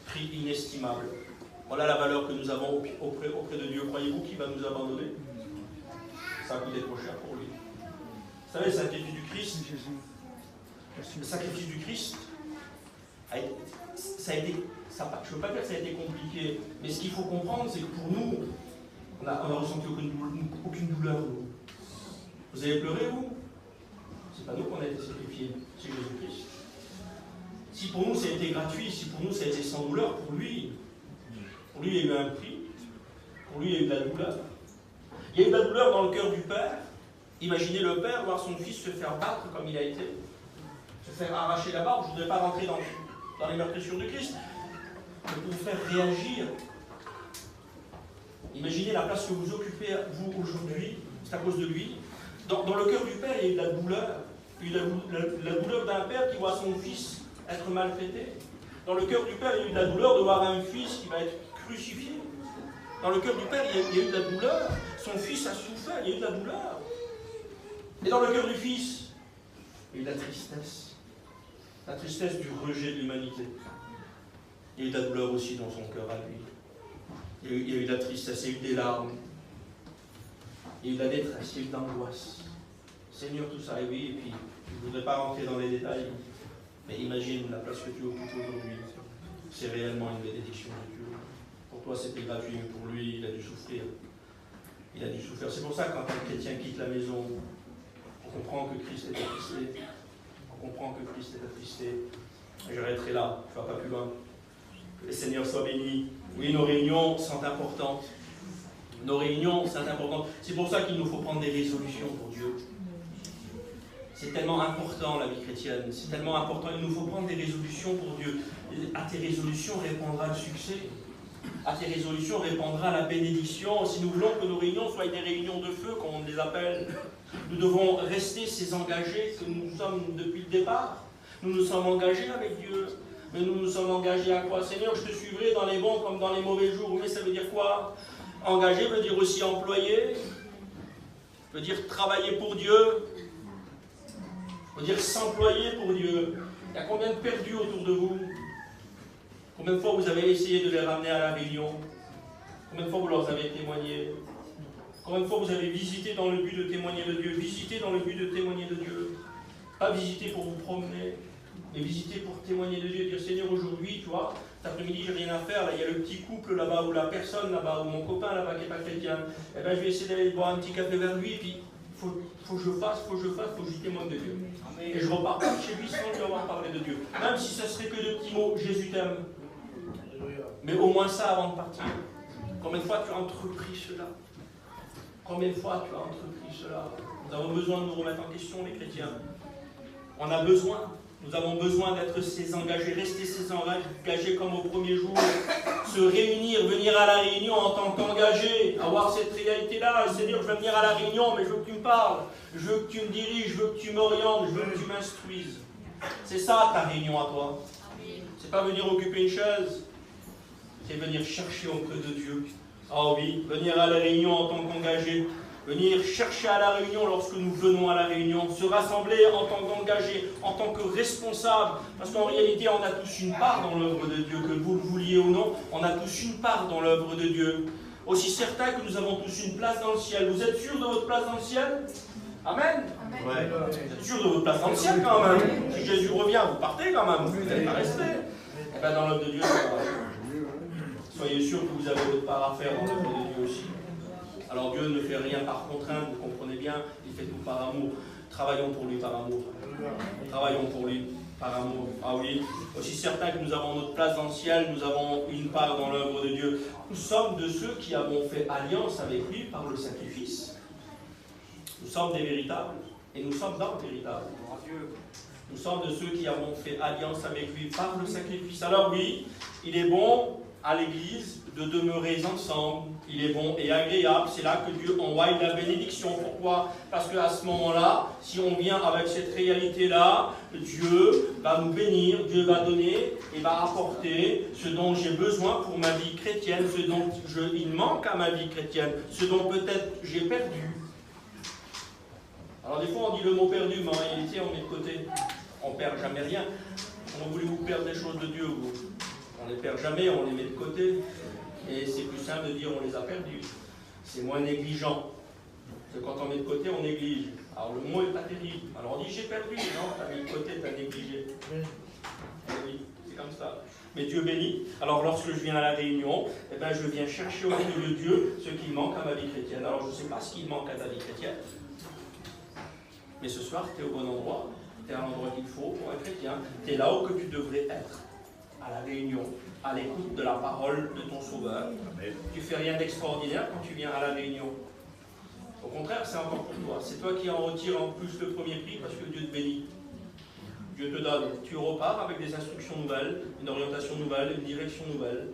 prix inestimable. Voilà la valeur que nous avons auprès de Dieu. Croyez-vous qu'il va nous abandonner? Ça a coûté trop cher pour lui. Vous savez, le sacrifice du Christ, ça a été, je ne veux pas dire que ça a été compliqué, mais ce qu'il faut comprendre, c'est que pour nous, on n'a ressenti aucune douleur. Vous avez pleuré, vous? C'est pas nous qu'on a été sacrifiés, c'est Jésus-Christ. Si pour nous ça a été gratuit, si pour nous ça a été sans douleur, pour lui il y a eu un prix, pour lui il y a eu de la douleur. Il y a eu de la douleur dans le cœur du Père. Imaginez le Père voir son Fils se faire battre comme il a été, se faire arracher la barbe. Je ne voudrais pas rentrer dans les meurtrissures du Christ, mais pour vous faire réagir. Imaginez la place que vous occupez, vous, aujourd'hui, c'est à cause de lui. Dans le cœur du Père, il y a eu de la douleur. Il y a eu la douleur d'un Père qui voit son Fils être maltraité. Dans le cœur du Père, il y a eu de la douleur de voir un Fils qui va être crucifié. Dans le cœur du Père, il y a eu de la douleur. Son Fils a souffert, il y a eu de la douleur. Et dans le cœur du Fils, il y a eu de la tristesse. La tristesse du rejet de l'humanité. Il y a eu de la douleur aussi dans son cœur à lui. Il y a eu de la tristesse, il y a eu des larmes. Il y a eu de la détresse, il y a eu de l'angoisse. Seigneur, tout ça, et oui, et puis, je ne voudrais pas rentrer dans les détails, mais imagine la place que tu occupes aujourd'hui. C'est réellement une bénédiction de Dieu. Pour toi, c'était gratuit, mais pour lui, il a dû souffrir. Il a dû souffrir. C'est pour ça que quand un chrétien quitte la maison, on comprend que Christ est attristé. On comprends que Christ est attristé. J'arrêterai là, je ne vais pas plus loin. Que le Seigneur soit béni. Oui, nos réunions sont importantes. Nos réunions sont importantes. C'est pour ça qu'il nous faut prendre des résolutions pour Dieu. C'est tellement important la vie chrétienne. C'est tellement important. Il nous faut prendre des résolutions pour Dieu. À tes résolutions répondra le succès. À tes résolutions répondra la bénédiction. Si nous voulons que nos réunions soient des réunions de feu, comme on les appelle, nous devons rester ces engagés que nous sommes depuis le départ. Nous nous sommes engagés avec Dieu. Mais nous nous sommes engagés à quoi? Seigneur, je te suivrai dans les bons comme dans les mauvais jours. Mais ça veut dire quoi? Engagé veut dire aussi employé. Veut dire travailler pour Dieu. Veut dire s'employer pour Dieu. Il y a combien de perdus autour de vous? Combien de fois vous avez essayé de les ramener à la réunion? Combien de fois vous leur avez témoigné? Combien de fois vous avez visité dans le but de témoigner de Dieu? Visiter dans le but de témoigner de Dieu. Pas visiter pour vous promener, mais visiter pour témoigner de Dieu. Dire Seigneur, aujourd'hui, tu vois, cet après-midi, j'ai rien à faire. Là, il y a le petit couple là-bas, ou la personne là-bas, ou mon copain là-bas qui n'est pas chrétien. Eh bien, je vais essayer d'aller boire un petit café vers lui, et puis il faut que je fasse, faut que je témoigne de Dieu. Amen. Et je repars pas chez lui sans lui avoir parlé de Dieu. Même si ce serait que de petits mots, Jésus t'aime. Mais au moins ça avant de partir. Combien de fois tu as entrepris cela? Combien de fois tu as entrepris cela? Nous avons besoin de nous remettre en question, les chrétiens. On a besoin, nous avons besoin d'être ces engagés, rester ces engagés comme au premier jour, se réunir, venir à la réunion en tant qu'engagés, avoir cette réalité-là. Seigneur, je vais venir à la réunion, mais je veux que tu me parles, je veux que tu me diriges, je veux que tu m'orientes, je veux que tu m'instruises. C'est ça ta réunion à toi. C'est pas venir occuper une chaise, c'est venir chercher auprès de Dieu. Ah oui, venir à la réunion en tant qu'engagé. Venir chercher à la réunion lorsque nous venons à la réunion, se rassembler en tant qu'engagé, en tant que responsable, parce qu'en réalité on a tous une part dans l'œuvre de Dieu, que vous le vouliez ou non, on a tous une part dans l'œuvre de Dieu. Aussi certain que nous avons tous une place dans le ciel. Vous êtes sûrs de votre place dans le ciel? Amen. Ouais. Vous êtes sûrs de votre place dans le ciel quand même? Si Jésus revient, vous partez quand même, vous n'êtes pas resté. Et bien dans l'œuvre de Dieu, soyez sûrs que vous avez votre part à faire dans l'œuvre de Dieu aussi. Alors Dieu ne fait rien par contrainte, vous comprenez bien, il fait tout par amour. Travaillons pour lui par amour. Travaillons pour lui par amour. Ah oui, aussi certain que nous avons notre place dans le ciel, nous avons une part dans l'œuvre de Dieu. Nous sommes de ceux qui avons fait alliance avec lui par le sacrifice. Nous sommes des véritables, et nous sommes dans le véritable. Nous sommes de ceux qui avons fait alliance avec lui par le sacrifice. Alors oui, il est bon à l'Église de demeurer ensemble. Il est bon et agréable. C'est là que Dieu envoie la bénédiction. Pourquoi? Parce qu'à ce moment-là, si on vient avec cette réalité-là, Dieu va nous bénir, Dieu va donner et va apporter ce dont j'ai besoin pour ma vie chrétienne, ce dont il manque à ma vie chrétienne, ce dont peut-être j'ai perdu. Alors des fois on dit le mot perdu, mais en réalité on met de côté. On ne perd jamais rien. Comment voulez-vous perdre des choses de Dieu, vous? On ne les perd jamais, on les met de côté. Et c'est plus simple de dire on les a perdus. C'est moins négligent. Parce que quand on met de côté, on néglige. Alors le mot n'est pas terrible. Alors on dit j'ai perdu. Non, tu as mis de côté, tu as négligé. Oui, c'est comme ça. Mais Dieu bénit. Alors lorsque je viens à la réunion, eh ben, je viens chercher auprès de Dieu ce qui manque à ma vie chrétienne. Alors je ne sais pas ce qui manque à ta vie chrétienne. Mais ce soir, tu es au bon endroit. Tu es à l'endroit qu'il faut pour un chrétien. Tu es là où que tu devrais être. À la réunion, à l'écoute de la parole de ton Sauveur. Tu ne fais rien d'extraordinaire quand tu viens à la réunion. Au contraire, c'est encore pour toi. C'est toi qui en retires en plus le premier prix parce que Dieu te bénit. Dieu te donne. Tu repars avec des instructions nouvelles, une orientation nouvelle, une direction nouvelle.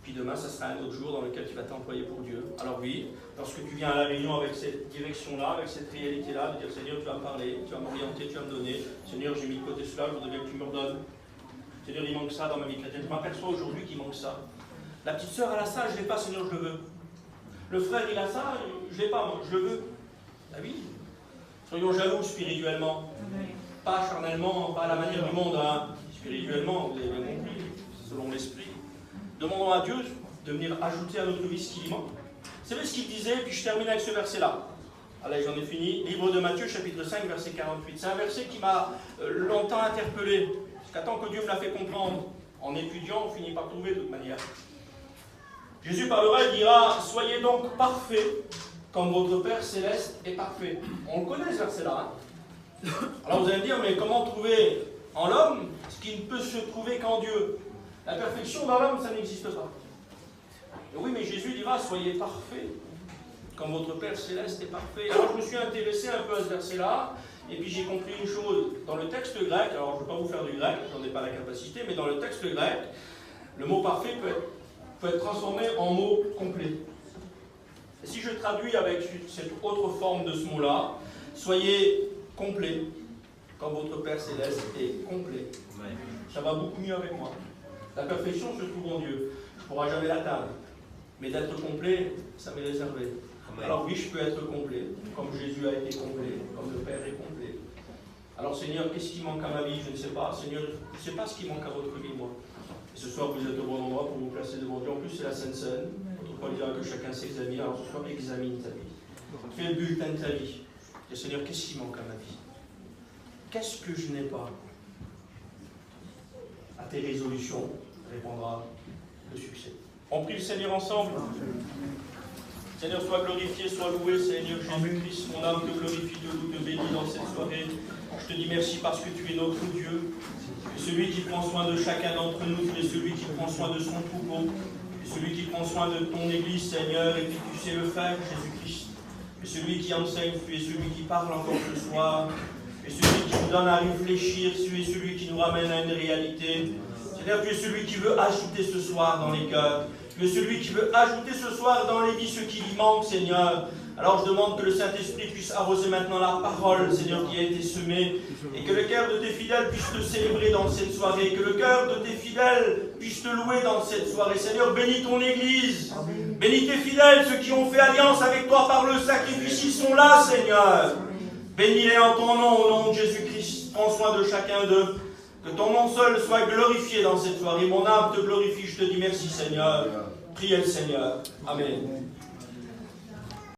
Puis demain, ça sera un autre jour dans lequel tu vas t'employer pour Dieu. Alors oui, lorsque tu viens à la réunion avec cette direction-là, avec cette réalité-là, de dire Seigneur, tu vas me parler, tu vas m'orienter, tu vas me donner. Seigneur, j'ai mis de côté cela, je voudrais bien que tu me redonnes. Seigneur, il manque ça dans ma vie chrétienne. Je m'aperçois aujourd'hui qu'il manque ça. La petite sœur, elle a ça, je ne l'ai pas, Seigneur, je le veux. Le frère, il a ça, je ne l'ai pas, moi, je le veux. Ah oui. Soyons jaloux spirituellement. Pas charnellement, pas à la manière du monde. Hein. Spirituellement, vous avez bien compris, selon l'esprit. Demandons à Dieu de venir ajouter à notre vie ce qui lui manque. Vous savez ce qu'il disait, puis je termine avec ce verset-là. Allez, j'en ai fini. Livre de Matthieu, chapitre 5, verset 48. C'est un verset qui m'a longtemps interpellé. Tant que Dieu me l'a fait comprendre, en étudiant, on finit par trouver de toute manière. Jésus parlera et dira, soyez donc parfaits, comme votre Père Céleste est parfait. On le connaît ce verset-là. Hein? Alors vous allez me dire, mais comment trouver en l'homme ce qui ne peut se trouver qu'en Dieu? La perfection dans l'homme, ça n'existe pas. Et oui, mais Jésus dira, soyez parfaits, comme votre Père Céleste est parfait. Alors je me suis intéressé un peu à ce verset-là, et puis j'ai compris une chose. Dans le texte grec, alors je ne vais pas vous faire du grec, j'en ai pas la capacité, mais dans le texte grec, le mot parfait peut être transformé en mot complet. Et si je traduis avec cette autre forme de ce mot-là, soyez complet, comme votre Père Céleste est complet. Ça va beaucoup mieux avec moi. La perfection se trouve en Dieu. Je ne pourrai jamais l'atteindre. Mais d'être complet, ça m'est réservé. Alors oui, je peux être complet, comme Jésus a été complet, comme le Père est complet. Alors Seigneur, qu'est-ce qui manque à ma vie? Je ne sais pas. Seigneur, je ne sais pas ce qui manque à votre vie, moi. Et ce soir, vous êtes au bon endroit pour vous placer devant Dieu. En plus, c'est la Sainte Seine. Votre Paul dira que chacun s'examine. Alors ce soir, examine ta vie. Fais le bulletin de ta vie. Et Seigneur, qu'est-ce qui manque à ma vie? Qu'est-ce que je n'ai pas? À tes résolutions répondra le succès. On prie le Seigneur ensemble. Seigneur, sois glorifié, sois loué, Seigneur Jésus-Christ. Mon âme te glorifie, te loue, te bénit dans cette soirée. Je te dis merci parce que tu es notre Dieu. Tu es celui qui prend soin de chacun d'entre nous. Tu es celui qui prend soin de son troupeau. Tu es celui qui prend soin de ton Église, Seigneur, et puis tu sais le faire, Jésus-Christ. Tu es celui qui enseigne, tu es celui qui parle encore ce soir. Tu es celui qui nous donne à réfléchir, tu es celui qui nous ramène à une réalité. Seigneur, tu es celui qui veut ajouter ce soir dans les cœurs. Tu es celui qui veut ajouter ce soir dans les vies ce qui lui manque, Seigneur. Alors je demande que le Saint-Esprit puisse arroser maintenant la parole, Seigneur, qui a été semée, et que le cœur de tes fidèles puisse te célébrer dans cette soirée, que le cœur de tes fidèles puisse te louer dans cette soirée. Seigneur, bénis ton Église, bénis tes fidèles, ceux qui ont fait alliance avec toi par le sacrifice, ils sont là, Seigneur. Bénis-les en ton nom, au nom de Jésus-Christ. Prends soin de chacun d'eux. Que ton nom seul soit glorifié dans cette soirée. Mon âme te glorifie. Je te dis merci, Seigneur. Priez le Seigneur. Amen.